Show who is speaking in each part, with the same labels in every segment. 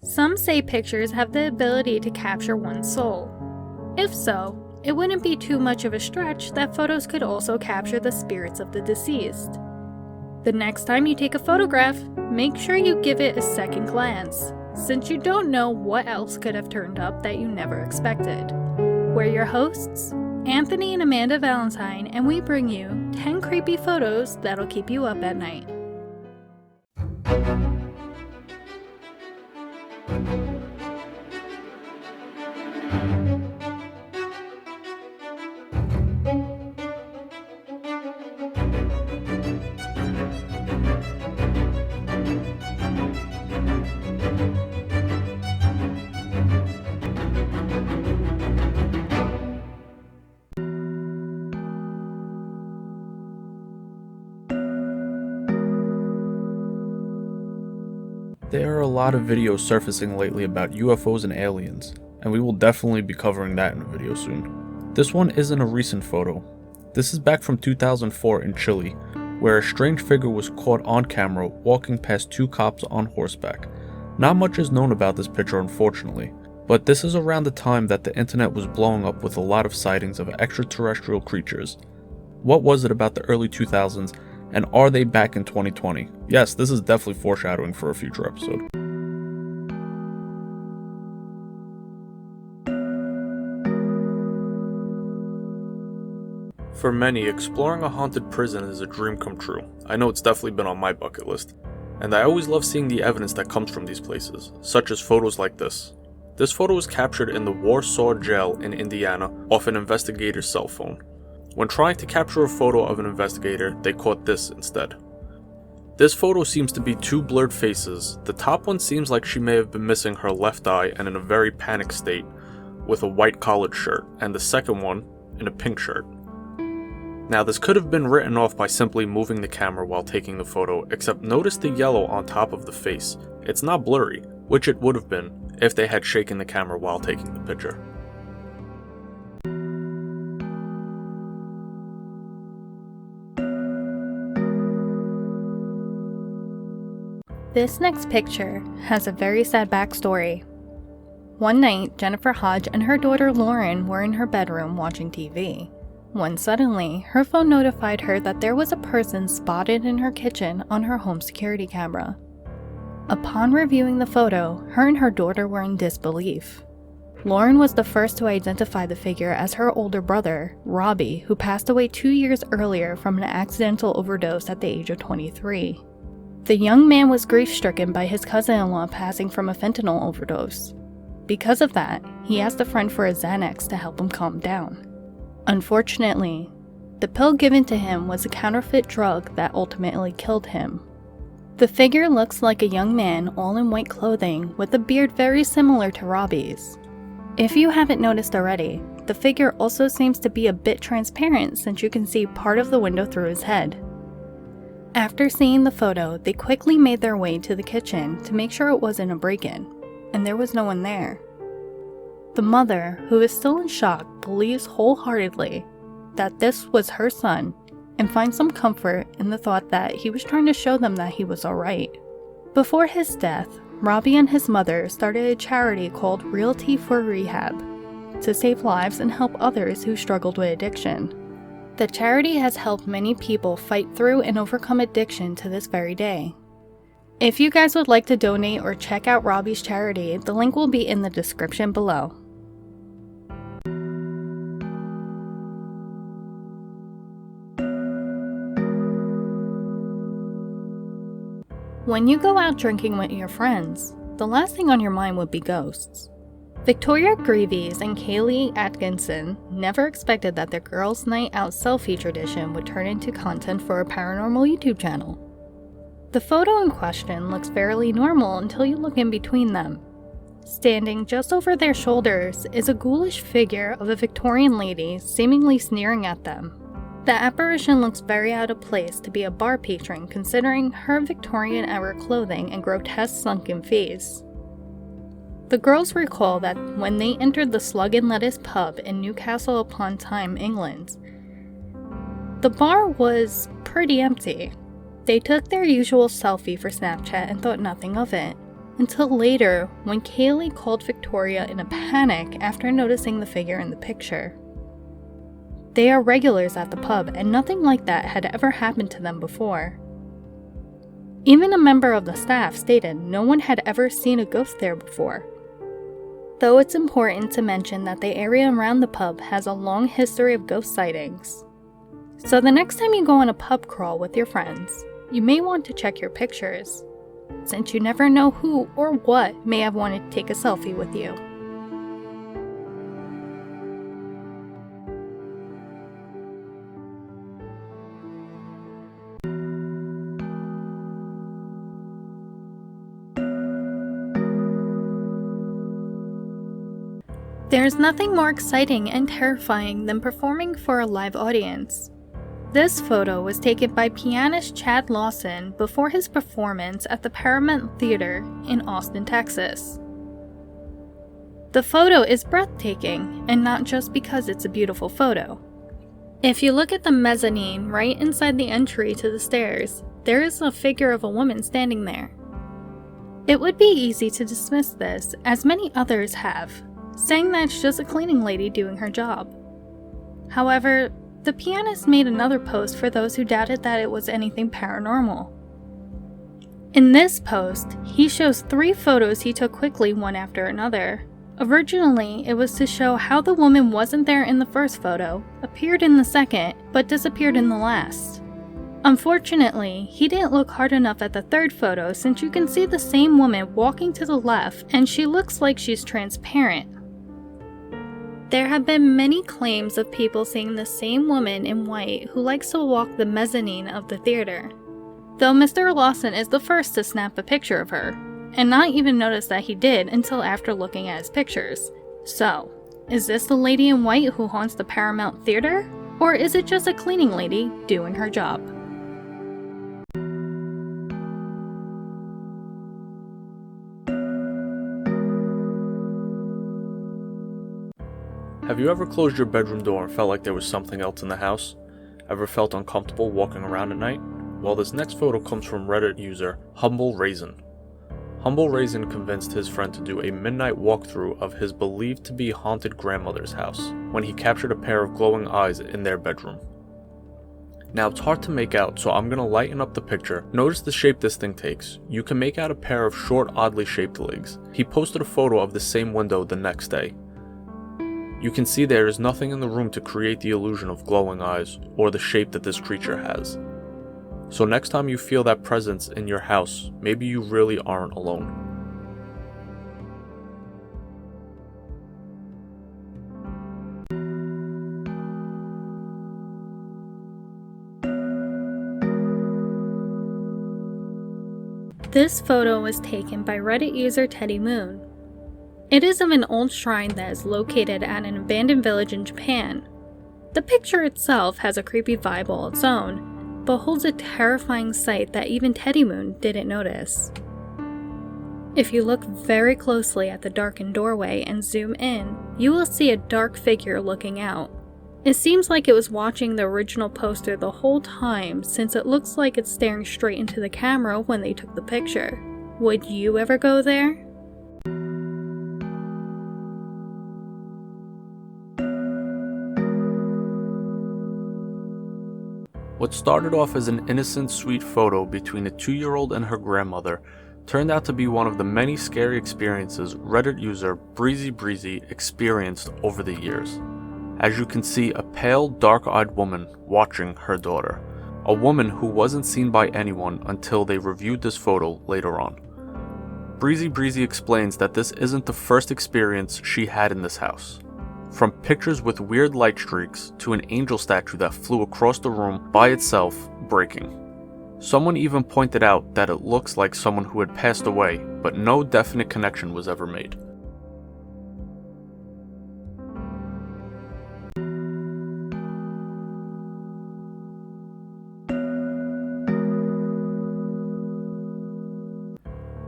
Speaker 1: Some say pictures have the ability to capture one's soul. If so, it wouldn't be too much of a stretch that photos could also capture the spirits of the deceased. The next time you take a photograph, make sure you give it a second glance, since you don't know what else could have turned up that you never expected. We're your hosts, Anthony and Amanda Valentine, and we bring you 10 creepy photos that'll keep you up at night.
Speaker 2: There are a lot of videos surfacing lately about UFOs and aliens, and we will definitely be covering that in a video soon. This one isn't a recent photo. This is back from 2004 in Chile, where a strange figure was caught on camera walking past two cops on horseback. Not much is known about this picture, unfortunately, but this is around the time that the internet was blowing up with a lot of sightings of extraterrestrial creatures. What was it about the early 2000s? And are they back in 2020? Yes, this is definitely foreshadowing for a future episode. For many, exploring a haunted prison is a dream come true. I know it's definitely been on my bucket list. And I always love seeing the evidence that comes from these places, such as photos like this. This photo was captured in the Warsaw jail in Indiana off an investigator's cell phone. When trying to capture a photo of an investigator, they caught this instead. This photo seems to be two blurred faces. The top one seems like she may have been missing her left eye and in a very panicked state, with a white collared shirt, and the second one in a pink shirt. Now this could have been written off by simply moving the camera while taking the photo, except notice the yellow on top of the face. It's not blurry, which it would have been if they had shaken the camera while taking the picture.
Speaker 1: This next picture has a very sad backstory. One night, Jennifer Hodge and her daughter Lauren were in her bedroom watching TV, when suddenly, her phone notified her that there was a person spotted in her kitchen on her home security camera. Upon reviewing the photo, her and her daughter were in disbelief. Lauren was the first to identify the figure as her older brother, Robby, who passed away 2 years earlier from an accidental overdose at the age of 23. The young man was grief-stricken by his cousin-in-law passing from a fentanyl overdose. Because of that, he asked a friend for a Xanax to help him calm down. Unfortunately, the pill given to him was a counterfeit drug that ultimately killed him. The figure looks like a young man all in white clothing with a beard very similar to Robby's. If you haven't noticed already, the figure also seems to be a bit transparent since you can see part of the window through his head. After seeing the photo, they quickly made their way to the kitchen to make sure it wasn't a break-in, and there was no one there. The mother, who is still in shock, believes wholeheartedly that this was her son and finds some comfort in the thought that he was trying to show them that he was alright. Before his death, Robby and his mother started a charity called Realty for Rehab to save lives and help others who struggled with addiction. The charity has helped many people fight through and overcome addiction to this very day. If you guys would like to donate or check out Robby's charity, the link will be in the description below. When you go out drinking with your friends, the last thing on your mind would be ghosts. Victoria Greaves and Kaylee Atkinson never expected that their girls' night out selfie tradition would turn into content for a paranormal YouTube channel. The photo in question looks fairly normal until you look in between them. Standing just over their shoulders is a ghoulish figure of a Victorian lady seemingly sneering at them. The apparition looks very out of place to be a bar patron considering her Victorian-era clothing and grotesque sunken face. The girls recall that when they entered the Slug and Lettuce pub in Newcastle upon Tyne, England, the bar was pretty empty. They took their usual selfie for Snapchat and thought nothing of it. until later when Kaylee called Victoria in a panic after noticing the figure in the picture. They are regulars at the pub, and nothing like that had ever happened to them before. Even a member of the staff stated no one had ever seen a ghost there before. Though it's important to mention that the area around the pub has a long history of ghost sightings. So the next time you go on a pub crawl with your friends, you may want to check your pictures, since you never know who or what may have wanted to take a selfie with you. There's nothing more exciting and terrifying than performing for a live audience. This photo was taken by pianist Chad Lawson before his performance at the Paramount Theater in Austin, Texas. The photo is breathtaking, and not just because it's a beautiful photo. If you look at the mezzanine right inside the entry to the stairs, there is a figure of a woman standing there. It would be easy to dismiss this, as many others have, saying that it's just a cleaning lady doing her job. However, the pianist made another post for those who doubted that it was anything paranormal. In this post, he shows 3 photos he took quickly one after another. Originally, it was to show how the woman wasn't there in the first photo, appeared in the second, but disappeared in the last. Unfortunately, he didn't look hard enough at the third photo, since you can see the same woman walking to the left and she looks like she's transparent. There have been many claims of people seeing the same woman in white who likes to walk the mezzanine of the theater, though Mr. Lawson is the first to snap a picture of her, and not even notice that he did until after looking at his pictures. So, is this the lady in white who haunts the Paramount Theater? Or is it just a cleaning lady doing her job?
Speaker 2: Have you ever closed your bedroom door and felt like there was something else in the house? Ever felt uncomfortable walking around at night? Well, this next photo comes from Reddit user Humble Raisin. Humble Raisin convinced his friend to do a midnight walkthrough of his believed to be haunted grandmother's house when he captured a pair of glowing eyes in their bedroom. Now it's hard to make out, so I'm gonna lighten up the picture. Notice the shape this thing takes. You can make out a pair of short, oddly shaped legs. He posted a photo of the same window the next day. You can see there is nothing in the room to create the illusion of glowing eyes or the shape that this creature has. So next time you feel that presence in your house, maybe you really aren't alone.
Speaker 1: This photo was taken by Reddit user Teddy Moon. It is of an old shrine that is located at an abandoned village in Japan. The picture itself has a creepy vibe all its own, but holds a terrifying sight that even Teddy Moon didn't notice. If you look very closely at the darkened doorway and zoom in, you will see a dark figure looking out. It seems like it was watching the original poster the whole time, since it looks like it's staring straight into the camera when they took the picture. Would you ever go there?
Speaker 2: What started off as an innocent, sweet photo between a 2-year-old and her grandmother turned out to be one of the many scary experiences Reddit user Breezy experienced over the years. As you can see, a pale, dark-eyed woman watching her daughter. A woman who wasn't seen by anyone until they reviewed this photo later on. Breezy explains that this isn't the first experience she had in this house. From pictures with weird light streaks to an angel statue that flew across the room by itself, breaking. Someone even pointed out that it looks like someone who had passed away, but no definite connection was ever made.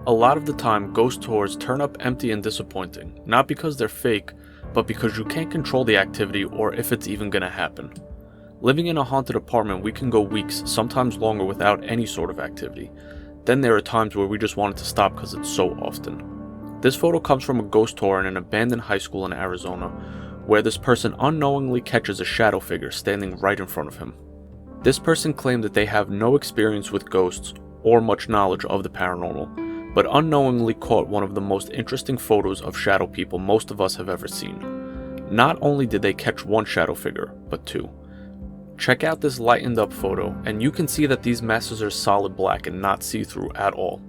Speaker 2: A lot of the time, ghost tours turn up empty and disappointing, not because they're fake, but because you can't control the activity or if it's even gonna happen. Living in a haunted apartment, we can go weeks, sometimes longer, without any sort of activity. Then there are times where we just want it to stop because it's so often. This photo comes from a ghost tour in an abandoned high school in Arizona, where this person unknowingly catches a shadow figure standing right in front of him. This person claimed that they have no experience with ghosts or much knowledge of the paranormal, but unknowingly caught one of the most interesting photos of shadow people most of us have ever seen. Not only did they catch one shadow figure, but two. Check out this lightened up photo, and you can see that these masses are solid black and not see-through at all.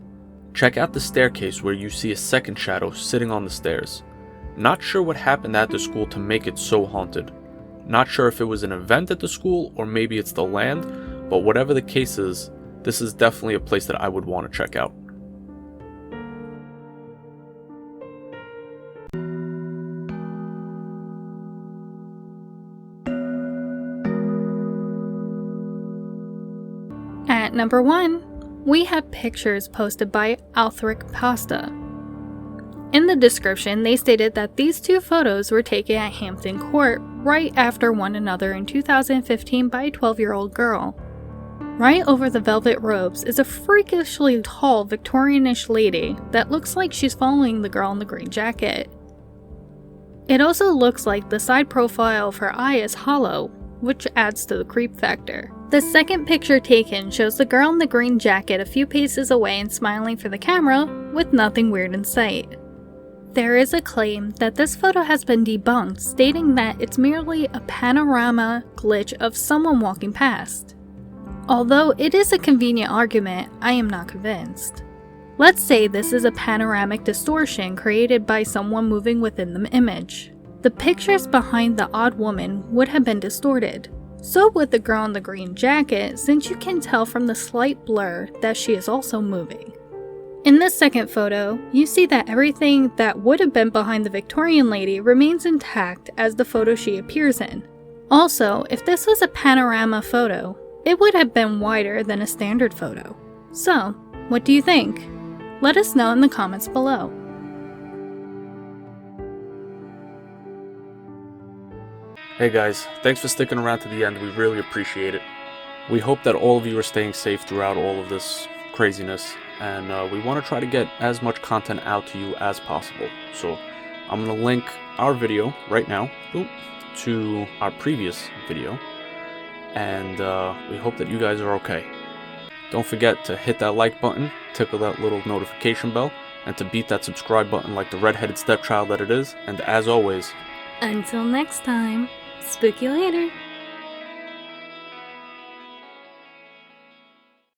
Speaker 2: Check out the staircase where you see a second shadow sitting on the stairs. Not sure what happened at the school to make it so haunted. Not sure if it was an event at the school or maybe it's the land, but whatever the case is, this is definitely a place that I would want to check out.
Speaker 1: At number 1, we have pictures posted by Althric Pasta. In the description, they stated that these two photos were taken at Hampton Court right after one another in 2015 by a 12-year-old girl. Right over the velvet robes is a freakishly tall Victorian-ish lady that looks like she's following the girl in the green jacket. It also looks like the side profile of her eye is hollow, which adds to the creep factor. The second picture taken shows the girl in the green jacket a few paces away and smiling for the camera with nothing weird in sight. There is a claim that this photo has been debunked, stating that it's merely a panorama glitch of someone walking past. Although it is a convenient argument, I am not convinced. Let's say this is a panoramic distortion created by someone moving within the image. The pictures behind the odd woman would have been distorted. So would the girl in the green jacket, since you can tell from the slight blur that she is also moving. In this second photo, you see that everything that would have been behind the Victorian lady remains intact as the photo she appears in. Also, if this was a panorama photo, it would have been wider than a standard photo. So, what do you think? Let us know in the comments below.
Speaker 2: Hey guys, thanks for sticking around to the end, we really appreciate it. We hope that all of you are staying safe throughout all of this craziness, and we want to try to get as much content out to you as possible. So I'm going to link our video right now to our previous video, and we hope that you guys are okay. Don't forget to hit that like button, tickle that little notification bell, and to beat that subscribe button like the red-headed stepchild that it is, and as always,
Speaker 1: until next time, spooky later.